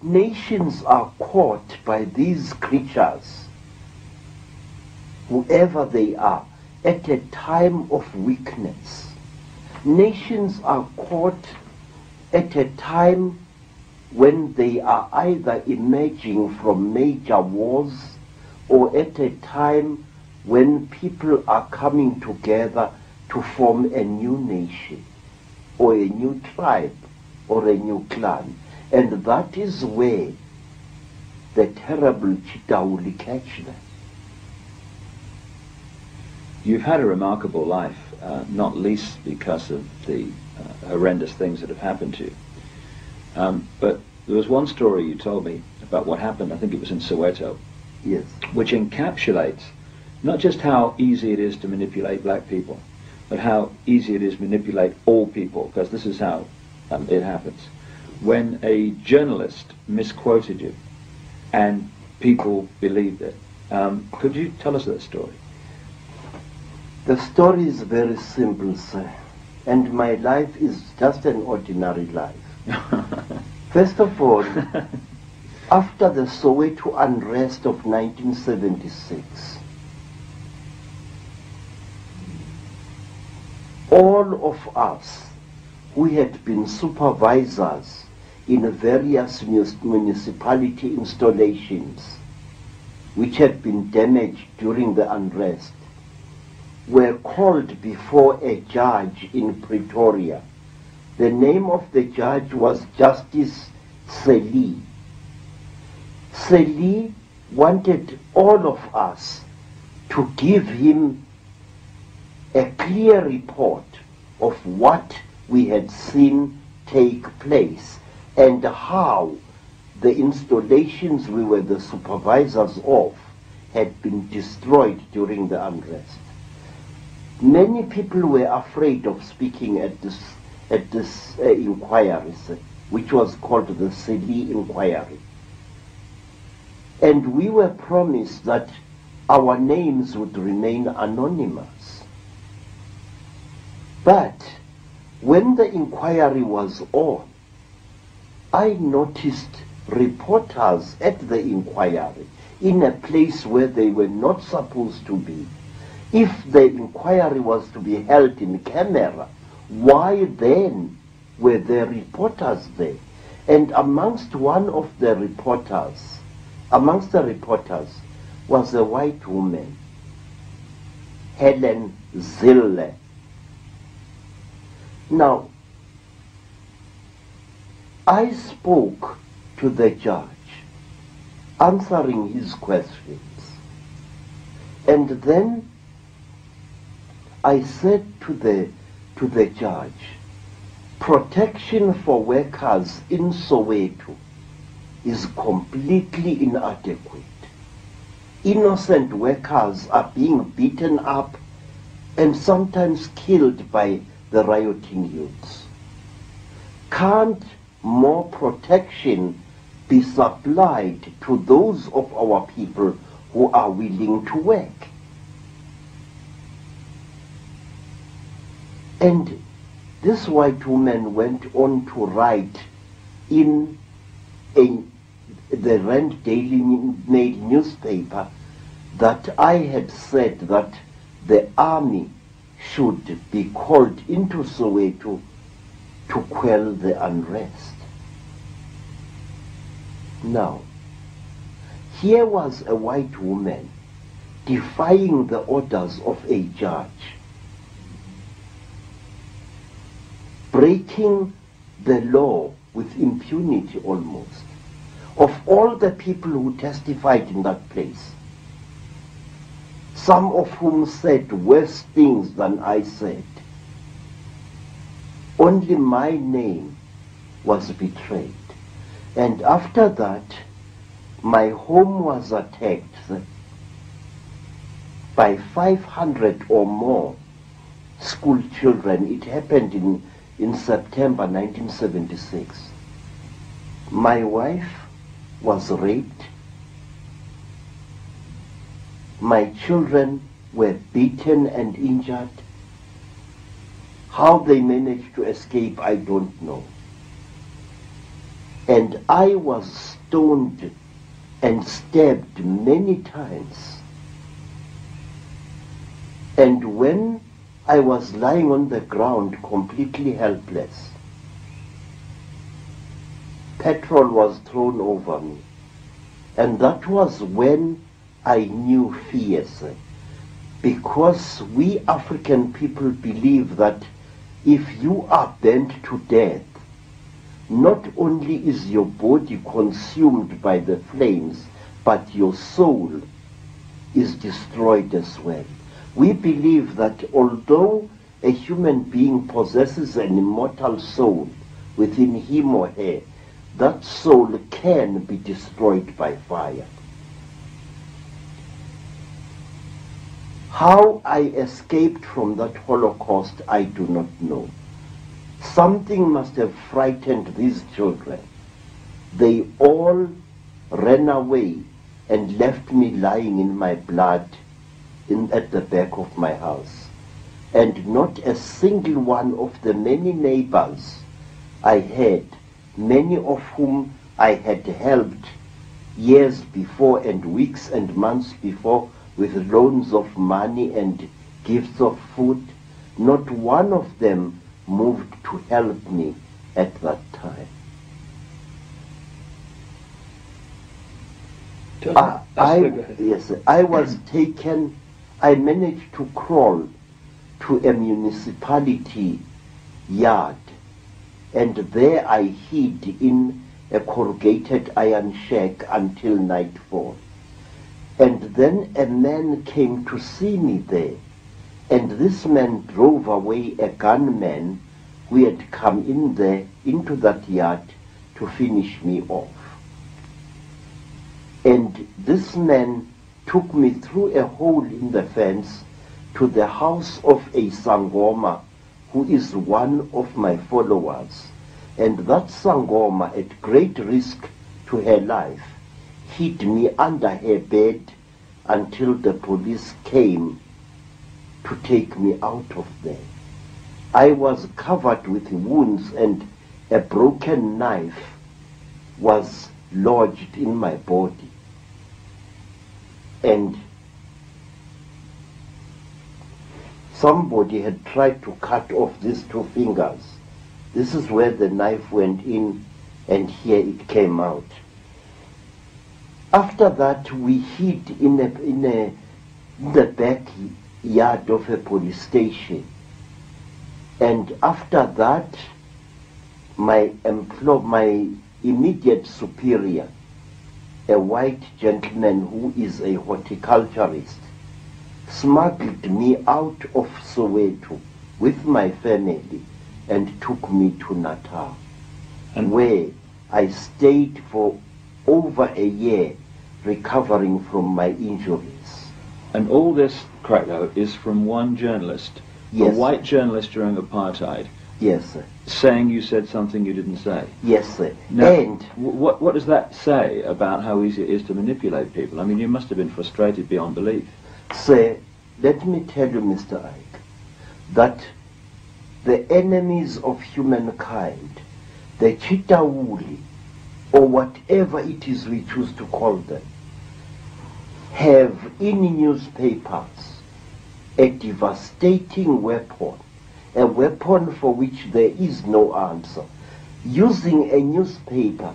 nations are caught by these creatures, whoever they are, at a time of weakness. Nations are caught at a time when they are either emerging from major wars or at a time when people are coming together to form a new nation or a new tribe or a new clan. And that is where the terrible cheetah will catch them. You've had a remarkable life, not least because of the horrendous things that have happened to you. But there was one story you told me about what happened, I think it was in Soweto, Yes. which encapsulates not just how easy it is to manipulate black people, but how easy it is to manipulate all people, because this is how it happens. When a journalist misquoted you and people believed it, could you tell us that story? The story is very simple, sir, and my life is just an ordinary life. First of all, after the Soweto unrest of 1976, all of us who had been supervisors in various municipality installations which had been damaged during the unrest were called before a judge in Pretoria. The name of the judge was Justice Seli. Seli wanted all of us to give him a clear report of what we had seen take place and how the installations we were the supervisors of had been destroyed during the unrest. Many people were afraid of speaking at this inquiry, which was called the Seli inquiry. And we were promised that our names would remain anonymous. But when the inquiry was on, I noticed reporters at the inquiry in a place where they were not supposed to be. If the inquiry was to be held in camera, why then were there reporters there? And amongst the reporters was a white woman, Helen Zille. Now, I spoke to the judge, answering his questions, and then I said to the judge, protection for workers in Soweto is completely inadequate. Innocent workers are being beaten up and sometimes killed by the rioting youths. Can't more protection be supplied to those of our people who are willing to work? And this white woman went on to write in the Rand Daily Mail newspaper that I had said that the army should be called into Soweto to quell the unrest. Now, here was a white woman defying the orders of a judge, breaking the law with impunity almost. Of all the people who testified in that place, some of whom said worse things than I said, only my name was betrayed. And after that, my home was attacked by 500 or more school children. It happened in September 1976. My wife was raped. My children were beaten and injured. How they managed to escape, I don't know. and I was stoned and stabbed many times. And when I was lying on the ground completely helpless, petrol was thrown over me. And that was when I knew fear, sir. Because we African people believe that if you are burnt to death, not only is your body consumed by the flames, but your soul is destroyed as well. We believe that although a human being possesses an immortal soul within him or her, that soul can be destroyed by fire. How I escaped from that Holocaust, I do not know. Something must have frightened these children. They all ran away and left me lying in my blood at the back of my house. And not a single one of the many neighbors I had, many of whom I had helped years before and weeks and months before with loans of money and gifts of food, not one of them moved to help me at that time. I was taken, I managed to crawl to a municipality yard, and there I hid in a corrugated iron shack until nightfall. And then a man came to see me there, and this man drove away a gunman who had come in there into that yard to finish me off. And this man took me through a hole in the fence to the house of a Sangoma who is one of my followers. And that Sangoma, at great risk to her life, hid me under her bed until the police came to take me out of there. I was covered with wounds, and a broken knife was lodged in my body. And somebody had tried to cut off these two fingers. This is where the knife went in, and here it came out. After that, we hid in the backyard of a police station. And after that, my immediate superior, a white gentleman who is a horticulturist, smuggled me out of Soweto with my family and took me to Natal, and where I stayed for over a year recovering from my injuries. And all this, Credo, is from one journalist, yes, a white journalist during apartheid, yes, sir, saying you said something you didn't say. Yes, sir. Now, and what does that say about how easy it is to manipulate people? I mean, you must have been frustrated beyond belief. sir, let me tell you, Mr. Ike, that the enemies of humankind, the Chitauli, or whatever it is we choose to call them, have in newspapers a devastating weapon, a weapon for which there is no answer. Using a newspaper,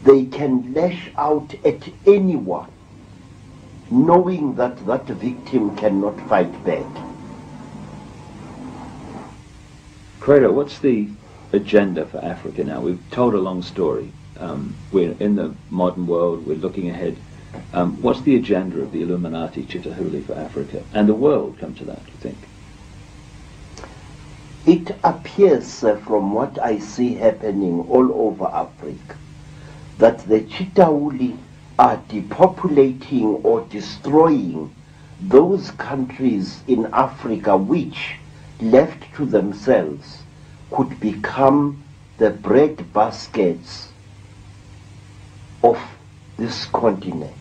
they can lash out at anyone, knowing that that victim cannot fight back. Credo, what's the agenda for Africa now? We've told a long story. We're in the modern world, we're looking ahead. What's the agenda of the Illuminati Chitahuli for Africa and the world, come to that, do you think? It appears from what I see happening all over Africa that the Chitauli are depopulating or destroying those countries in Africa which, left to themselves, could become the bread baskets of this continent.